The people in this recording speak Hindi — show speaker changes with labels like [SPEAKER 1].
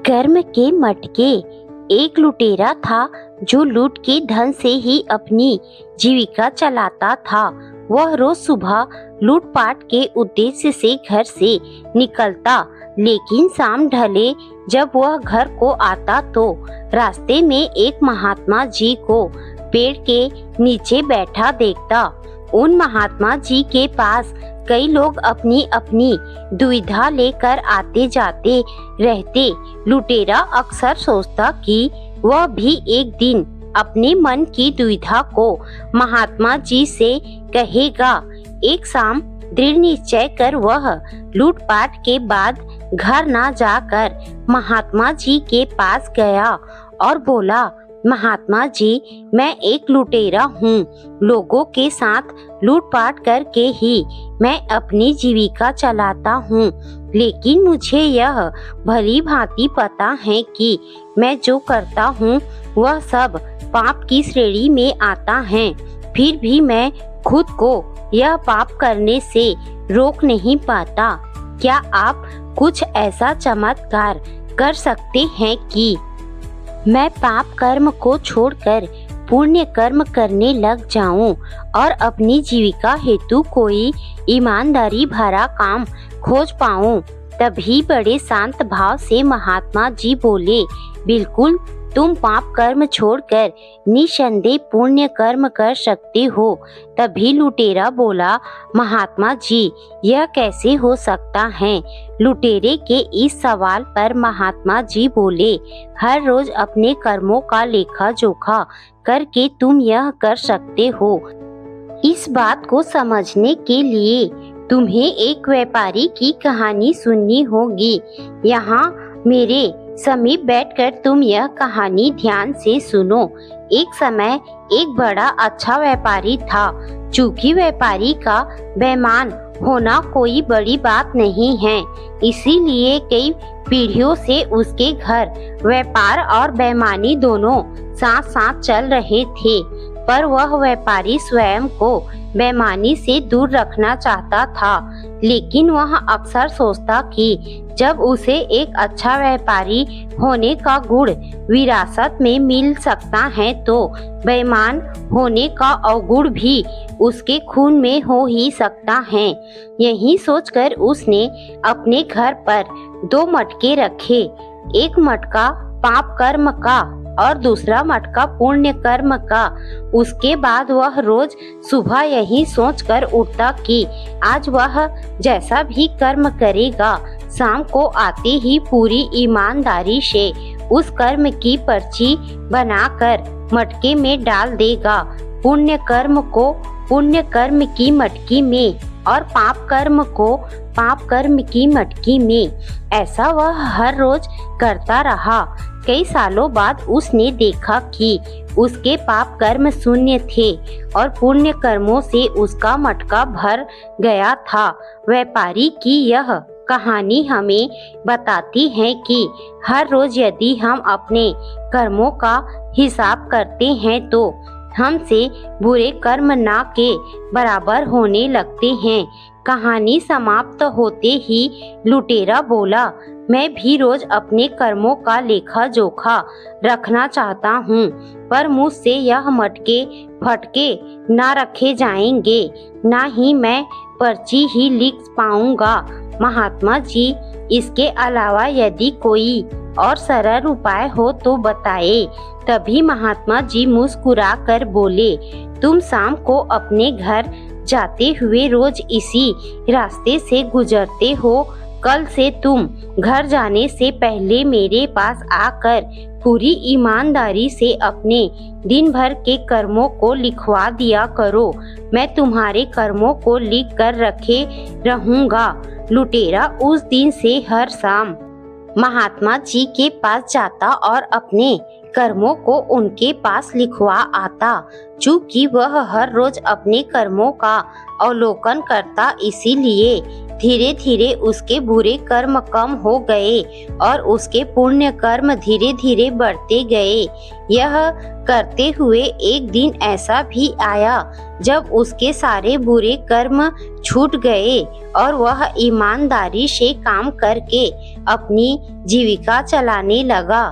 [SPEAKER 1] कर्म के मटके। एक लुटेरा था जो लूट के धन से ही अपनी जीविका चलाता था। वह रोज सुबह लूटपाट के उद्देश्य से घर से निकलता, लेकिन शाम ढले जब वह घर को आता तो रास्ते में एक महात्मा जी को पेड़ के नीचे बैठा देखता। उन महात्मा जी के पास कई लोग अपनी अपनी दुविधा लेकर आते जाते रहते। लुटेरा अक्सर सोचता कि वह भी एक दिन अपने मन की दुविधा को महात्मा जी से कहेगा। एक शाम दृढ़ निश्चय कर वह लूटपाट के बाद घर ना जाकर महात्मा जी के पास गया और बोला, महात्मा जी, मैं एक लुटेरा हूँ। लोगों के साथ लूटपाट करके ही मैं अपनी जीविका चलाता हूँ, लेकिन मुझे यह भली भांति पता है कि मैं जो करता हूँ वह सब पाप की श्रेणी में आता है। फिर भी मैं खुद को यह पाप करने से रोक नहीं पाता। क्या आप कुछ ऐसा चमत्कार कर सकते हैं कि मैं पाप कर्म को छोड़कर पुण्य कर्म करने लग जाऊं और अपनी जीविका हेतु कोई ईमानदारी भरा काम खोज पाऊं? तभी बड़े शांत भाव से महात्मा जी बोले, बिल्कुल, तुम पाप कर्म छोड़कर निसंदेह पुण्य कर्म कर सकते हो। तभी लुटेरा बोला, महात्मा जी, यह कैसे हो सकता है? लुटेरे के इस सवाल पर महात्मा जी बोले, हर रोज अपने कर्मों का लेखा जोखा करके तुम यह कर सकते हो। इस बात को समझने के लिए तुम्हें एक व्यापारी की कहानी सुननी होगी। यहाँ मेरे समीप बैठकर तुम यह कहानी ध्यान से सुनो। एक समय एक बड़ा अच्छा व्यापारी था। चूंकि व्यापारी का बेईमान होना कोई बड़ी बात नहीं है, इसीलिए कई पीढ़ियों से उसके घर व्यापार और बेईमानी दोनों साथ साथ चल रहे थे। पर वह व्यापारी स्वयं को बेईमानी से दूर रखना चाहता था, लेकिन वह अक्सर सोचता कि जब उसे एक अच्छा व्यापारी होने का गुण विरासत में मिल सकता है तो बेईमान होने का अवगुण भी उसके खून में हो ही सकता है। यही सोचकर उसने अपने घर पर 2 मटके रखे, एक मटका पाप कर्म का और दूसरा मटका पुण्य कर्म का। उसके बाद वह रोज सुबह यही सोचकर उठता कि आज वह जैसा भी कर्म करेगा, शाम को आते ही पूरी ईमानदारी से उस कर्म की पर्ची बनाकर मटके में डाल देगा। पुण्य कर्म को पुण्य कर्म की मटकी में और पाप कर्म को पाप कर्म की मटकी में। ऐसा वह हर रोज करता रहा। कई सालों बाद उसने देखा कि उसके पाप कर्म शून्य थे और पुण्य कर्मों से उसका मटका भर गया था। व्यापारी की यह कहानी हमें बताती है कि हर रोज यदि हम अपने कर्मों का हिसाब करते हैं तो हमसे बुरे कर्म ना के बराबर होने लगते हैं। कहानी समाप्त होते ही लुटेरा बोला, मैं भी रोज अपने कर्मों का लेखा जोखा रखना चाहता हूँ, पर मुझसे यह मटके फटके ना रखे जाएंगे, ना ही मैं पर्ची ही लिख पाऊंगा। महात्मा जी, इसके अलावा यदि कोई और सरल उपाय हो तो बताए। तभी महात्मा जी मुस्कुरा कर बोले, तुम शाम को अपने घर जाते हुए रोज इसी रास्ते से गुजरते हो। कल से तुम घर जाने से पहले मेरे पास आकर पूरी ईमानदारी से अपने दिन भर के कर्मों को लिखवा दिया करो। मैं तुम्हारे कर्मों को लिख कर रखे रहूंगा। लुटेरा उस दिन से हर शाम महात्मा जी के पास जाता और अपने कर्मों को उनके पास लिखवा आता। चूंकि वह हर रोज अपने कर्मों का अवलोकन करता, इसीलिए धीरे धीरे उसके बुरे कर्म कम हो गए और उसके पुण्य कर्म धीरे धीरे बढ़ते गए। यह करते हुए एक दिन ऐसा भी आया जब उसके सारे बुरे कर्म छूट गए और वह ईमानदारी से काम करके अपनी जीविका चलाने लगा।